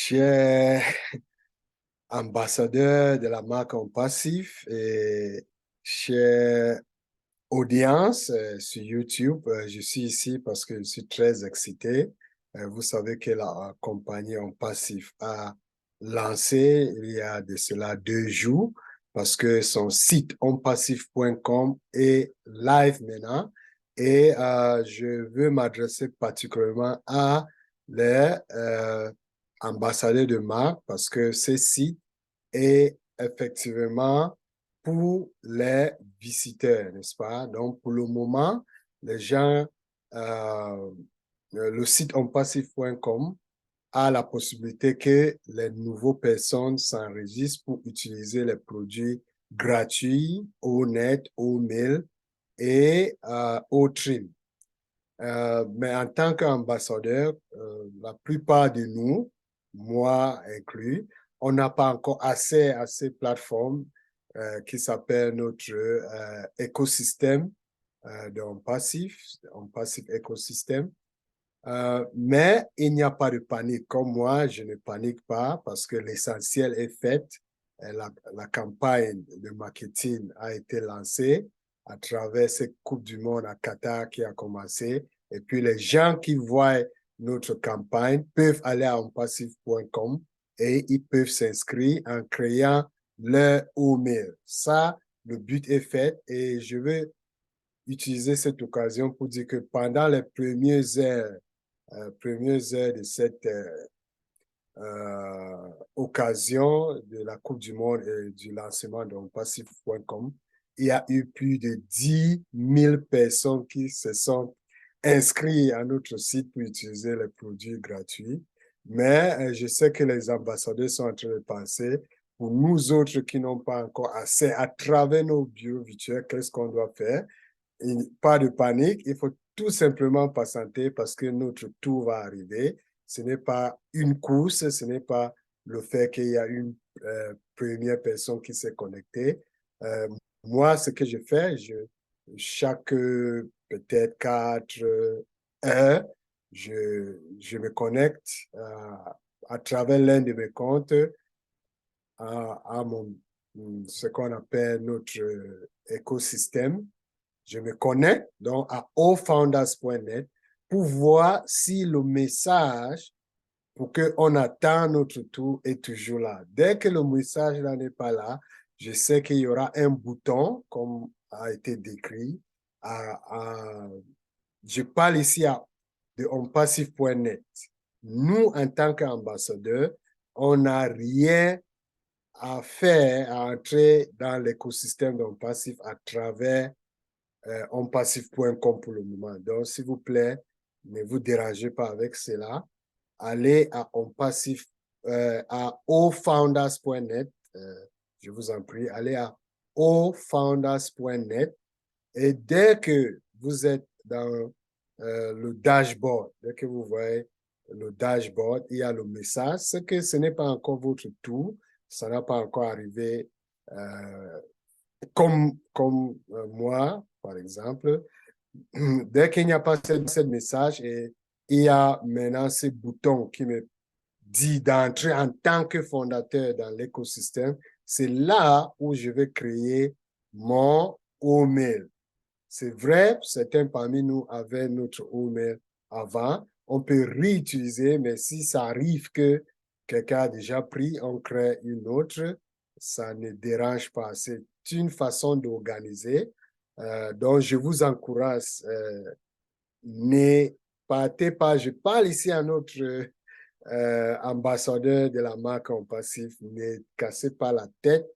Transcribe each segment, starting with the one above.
Cher ambassadeur de la marque en passif et chère audience sur YouTube, je suis ici parce que je suis très excité. Vous savez que la compagnie en passif a lancé il y a de cela 2 jours parce que son site onpassif.com est live maintenant et je veux m'adresser particulièrement à les ambassadeurs de marque parce que ce site est effectivement pour les visiteurs, n'est-ce pas? Donc, pour le moment, les gens, euh, le site onpassif.com a la possibilité que les nouvelles personnes s'enregistrent pour utiliser les produits gratuits au net, au mail et au trim. Mais en tant qu'ambassadeur, la plupart de nous, moi inclus, on n'a pas encore accès à ces plateformes qui s'appellent notre écosystème en passif écosystème. Mais il n'y a pas de panique. Comme moi, je ne panique pas parce que l'essentiel est fait. La campagne de marketing a été lancée à travers cette Coupe du Monde à Qatar qui a commencé. Et puis, les gens qui voient notre campagne peuvent aller à onpassif.com et ils peuvent s'inscrire en créant leur email. Ça, le but est fait et je veux utiliser cette occasion pour dire que pendant les premières heures de cette occasion de la Coupe du Monde et du lancement de onpassif.com, il y a eu plus de 10 000 personnes qui se sont inscrites à notre site pour utiliser les produits gratuits. Mais je sais que les ambassadeurs sont en train de penser, pour nous autres qui n'ont pas encore accès à travers nos bureaux virtuels, qu'est-ce qu'on doit faire? Pas de panique, il faut tout simplement patienter parce que notre tour va arriver. Ce n'est pas une course, ce n'est pas le fait qu'il y a une première personne qui s'est connectée. Euh, Moi, ce que je fais, chaque peut-être 4 heures, je me connecte à travers l'un de mes comptes à ce qu'on appelle notre écosystème. Je me connecte donc à allfounders.net pour voir si le message pour qu'on attend notre tour est toujours là. Dès que le message n'est pas là, je sais qu'il y aura un bouton, comme a été décrit. Je parle ici de onpassif.net. Nous, en tant qu'ambassadeurs, on n'a rien à faire, à entrer dans l'écosystème d'onpassif à travers onpassif.com pour le moment. Donc, s'il vous plaît, ne vous dérangez pas avec cela. Allez à onpassif, à allfounders.net. Je vous en prie, allez à allfounders.net et dès que vous êtes dans le dashboard, dès que vous voyez le dashboard, il y a le message. C'est que ce n'est pas encore votre tour, ça n'a pas encore arrivé comme moi, par exemple. Dès qu'il n'y a pas ce message, et il y a maintenant ce bouton qui me dit d'entrer en tant que fondateur dans l'écosystème, c'est là où je vais créer mon email. C'est vrai, certains parmi nous avaient notre email avant. On peut réutiliser, mais si ça arrive que quelqu'un a déjà pris, on crée une autre, ça ne dérange pas. C'est une façon d'organiser. Donc, je vous encourage, ne partez pas. Je parle ici à notre ambassadeur de la marque en passif. Ne cassez pas la tête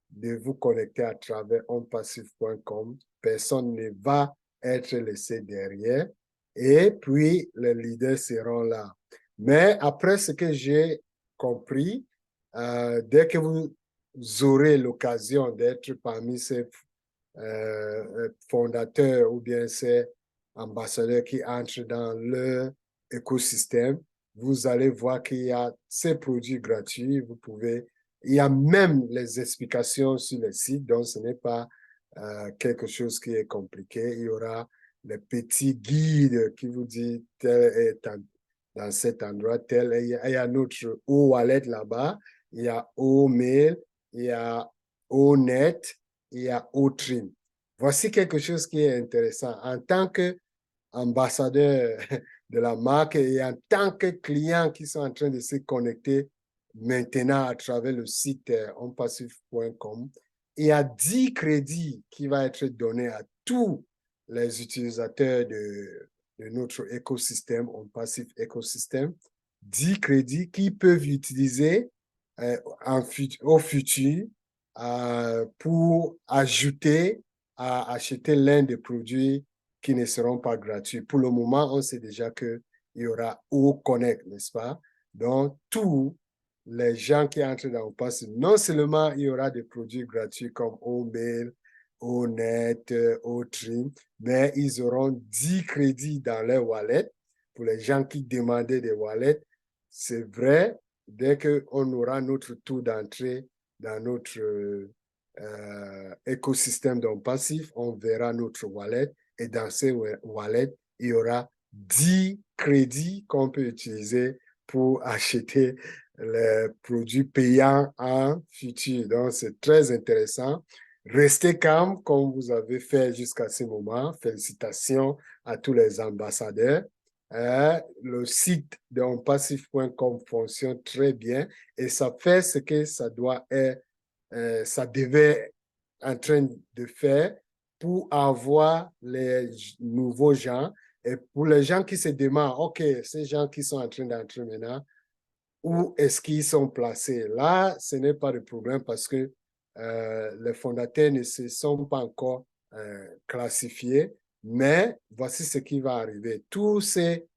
de vous connecter à travers onpassif.com. Personne ne va être laissé derrière. Et puis, les leaders seront là. Mais après ce que j'ai compris, dès que vous aurez l'occasion d'être parmi ces fondateurs ou bien ces ambassadeurs qui entrent dans leur écosystème, vous allez voir qu'il y a ces produits gratuits. Vous pouvez, il y a même les explications sur le site, donc ce n'est pas quelque chose qui est compliqué. Il y aura les petits guides qui vous disent dans cet endroit tel. Il y a notre O-Wallet là-bas, il y a O-Mail, il y a O-Net, il y a O-Trim. Voici quelque chose qui est intéressant. En tant qu'ambassadeur de la marque et en tant que client qui sont en train de se connecter maintenant à travers le site onpassif.com, il y a 10 crédits qui vont être donnés à tous les utilisateurs de notre écosystème, OnPassif écosystème, 10 crédits qui peuvent utiliser au futur pour ajouter à acheter l'un des produits qui ne seront pas gratuits. Pour le moment, on sait déjà qu'il y aura O-Connect, n'est-ce pas? Donc, tous les gens qui entrent dans OnPassif, non seulement il y aura des produits gratuits comme O-Mail, O-Net, O-Trim, mais ils auront 10 crédits dans leur wallet. Pour les gens qui demandaient des wallets, c'est vrai, dès qu'on aura notre tour d'entrée dans notre écosystème d'OnPassif, on verra notre wallet et dans ces wallets, il y aura 10 crédits qu'on peut utiliser pour acheter les produits payants en futur. Donc, c'est très intéressant. Restez calme comme vous avez fait jusqu'à ce moment. Félicitations à tous les ambassadeurs. Le site de onpassif.com fonctionne très bien et ça fait ce que ça doit être, ça devait en train de faire pour avoir les nouveaux gens et pour les gens qui se demandent, OK, ces gens qui sont en train d'entrer maintenant, où est-ce qu'ils sont placés? Là, ce n'est pas de problème parce que les fondateurs ne se sont pas encore classifiés, mais voici ce qui va arriver. Tous ces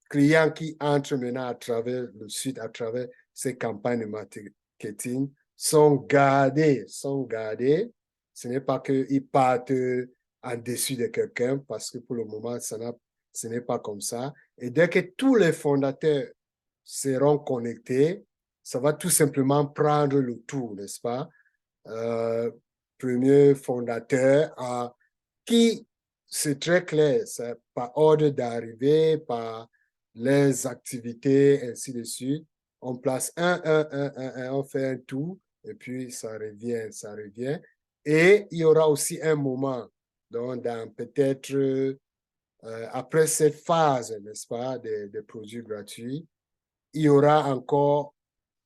clients qui entrent maintenant à travers le site, à travers ces campagnes de marketing, sont gardés, sont gardés. Ce n'est pas qu'ils partent en dessus de quelqu'un parce que pour le moment, ce n'est pas comme ça. Et dès que tous les fondateurs seront connectés, ça va tout simplement prendre le tour, n'est-ce pas? Premier fondateur qui, c'est très clair, c'est par ordre d'arrivée, par les activités, ainsi de suite. On place on fait un tour, et puis ça revient, ça revient. Et il y aura aussi un moment, donc dans peut-être après cette phase, n'est-ce pas, des produits gratuits, il y aura encore,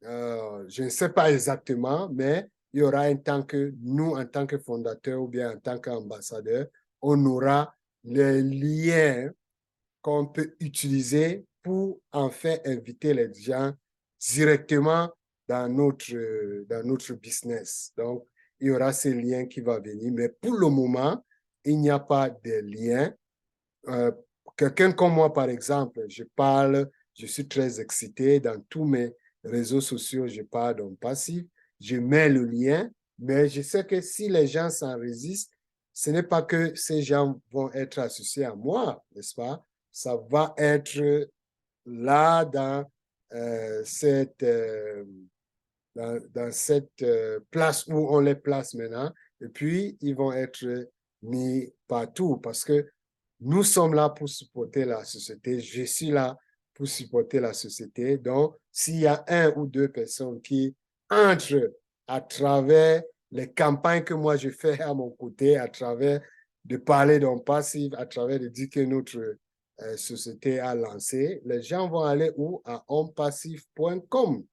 je ne sais pas exactement, mais il y aura un temps que nous, en tant que fondateurs ou bien en tant qu'ambassadeurs, on aura les liens qu'on peut utiliser pour en fait inviter les gens directement dans notre business. Donc, il y aura ces liens qui vont venir, mais pour le moment, il n'y a pas de lien. Euh, Quelqu'un comme moi, par exemple, je parle, je suis très excité dans tous mes réseaux sociaux, je parle d'un passif, je mets le lien, mais je sais que si les gens s'en résistent, ce n'est pas que ces gens vont être associés à moi, n'est-ce pas? Ça va être là dans cette place où on les place maintenant, et puis ils vont être mis partout parce que nous sommes là pour supporter la société. Je suis là pour supporter la société. Donc, s'il y a un ou deux personnes qui entrent à travers les campagnes que moi je fais à mon côté, à travers de parler d'un passif, à travers de dire que notre société a lancé, les gens vont aller où? À onpassif.com.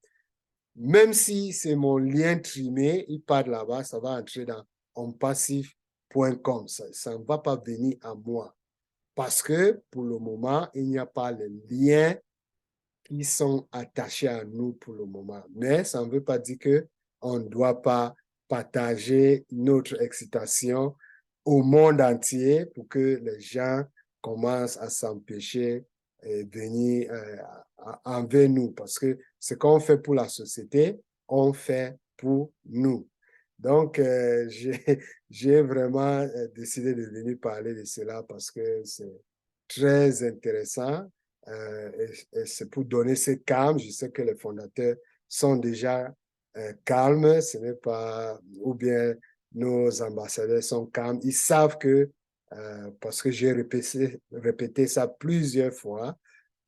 Même si c'est mon lien trimé, il part là-bas, ça va entrer dans onpassif.com. Ça ne va pas venir à moi. Parce que pour le moment, il n'y a pas les liens qui sont attachés à nous pour le moment. Mais ça ne veut pas dire qu'on ne doit pas partager notre excitation au monde entier pour que les gens commencent à s'empêcher et venir envers nous. Parce que ce qu'on fait pour la société, on fait pour nous. Donc, j'ai vraiment décidé de venir parler de cela parce que c'est très intéressant. Et c'est pour donner ce calme. Je sais que les fondateurs sont déjà calmes, ce n'est pas, ou bien nos ambassadeurs sont calmes. Ils savent que, parce que j'ai répété ça plusieurs fois,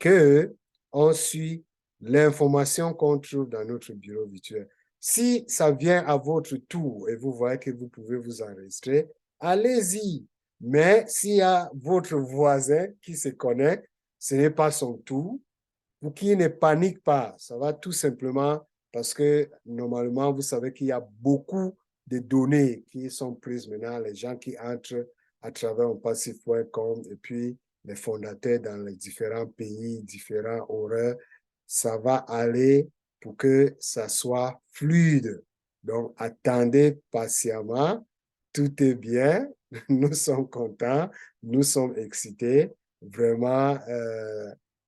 que on suit l'information qu'on trouve dans notre bureau virtuel. Si ça vient à votre tour et vous voyez que vous pouvez vous enregistrer, allez-y. Mais s'il y a votre voisin qui se connecte, ce n'est pas son tour, pour qu'il ne panique pas. Ça va tout simplement parce que normalement, vous savez qu'il y a beaucoup de données qui sont prises maintenant, les gens qui entrent à travers onpassif.com et puis les fondateurs dans les différents pays, différents horaires, ça va aller pour que ça soit fluide. Donc, attendez patiemment. Tout est bien. Nous sommes contents. Nous sommes excités. Vraiment,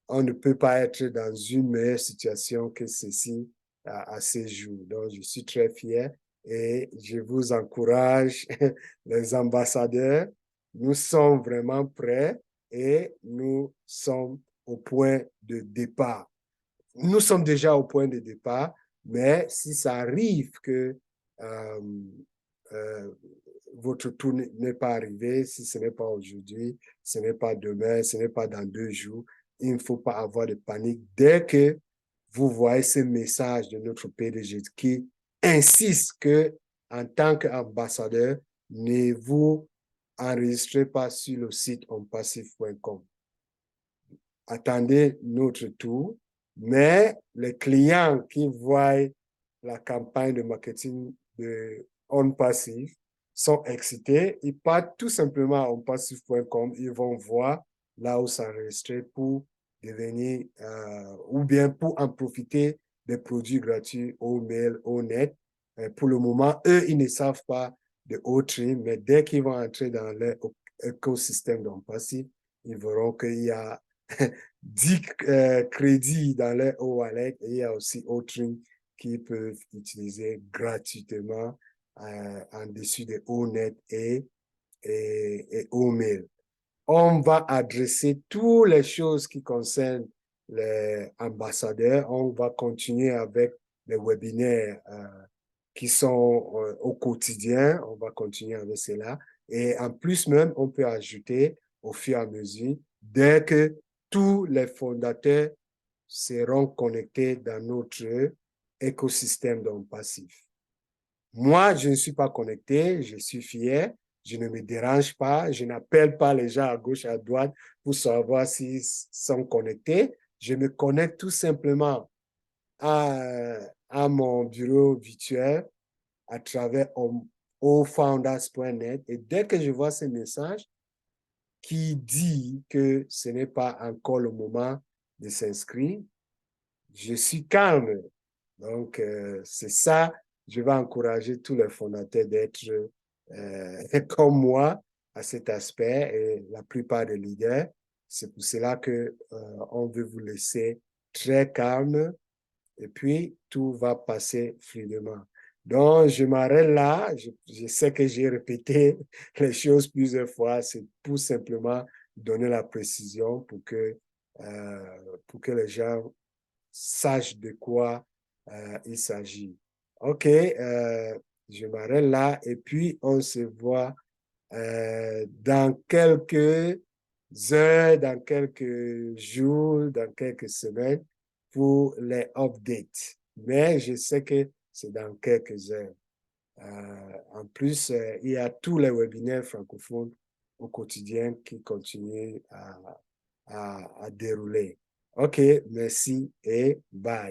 on ne peut pas être dans une meilleure situation que ceci à ces jours. Donc, je suis très fier et je vous encourage, les ambassadeurs, nous sommes vraiment prêts et nous sommes au point de départ. Nous sommes déjà au point de départ, mais si ça arrive que euh, euh, votre tour n'est pas arrivé, si ce n'est pas aujourd'hui, ce n'est pas demain, ce n'est pas dans 2 jours, il ne faut pas avoir de panique. Dès que vous voyez ce message de notre PDG qui insiste que, en tant qu'ambassadeur, ne vous enregistrez pas sur le site onpassif.com. Attendez notre tour, mais les clients qui voient la campagne de marketing de OnPassive sont excités. Ils partent tout simplement à onpassif.com, ils vont voir là où s'enregistrer pour devenir ou bien pour en profiter des produits gratuits au mail, au net. Pour le moment, eux, ils ne savent pas de Outream, mais dès qu'ils vont entrer dans leur écosystème d'OnPassive, ils verront qu'il y a 10 crédits dans leur e-wallet et il y a aussi Outream qui peuvent utiliser gratuitement en dessus de ONET et OMail. On va adresser toutes les choses qui concernent les ambassadeurs. On va continuer avec les webinaires qui sont au quotidien. On va continuer avec cela. Et en plus même, on peut ajouter au fur et à mesure, dès que tous les fondateurs seront connectés dans notre écosystème d'OnPassif. Moi, je ne suis pas connecté, je suis fier, je ne me dérange pas, je n'appelle pas les gens à gauche, à droite pour savoir s'ils sont connectés. Je me connecte tout simplement à mon bureau virtuel à travers ofounders.net et dès que je vois ce message qui dit que ce n'est pas encore le moment de s'inscrire, je suis calme. Donc, c'est ça, je vais encourager tous les fondateurs d'être comme moi à cet aspect et la plupart des leaders. C'est pour cela que on veut vous laisser très calme et puis tout va passer fluidement. Donc, je m'arrête là. Je sais que j'ai répété les choses plusieurs fois. C'est pour simplement donner la précision pour que les gens sachent de quoi il s'agit. OK, je m'arrête là et puis on se voit dans quelques heures, dans quelques jours, dans quelques semaines pour les updates. Mais je sais que c'est dans quelques heures. En plus, il y a tous les webinaires francophones au quotidien qui continuent à dérouler. OK, merci et bye.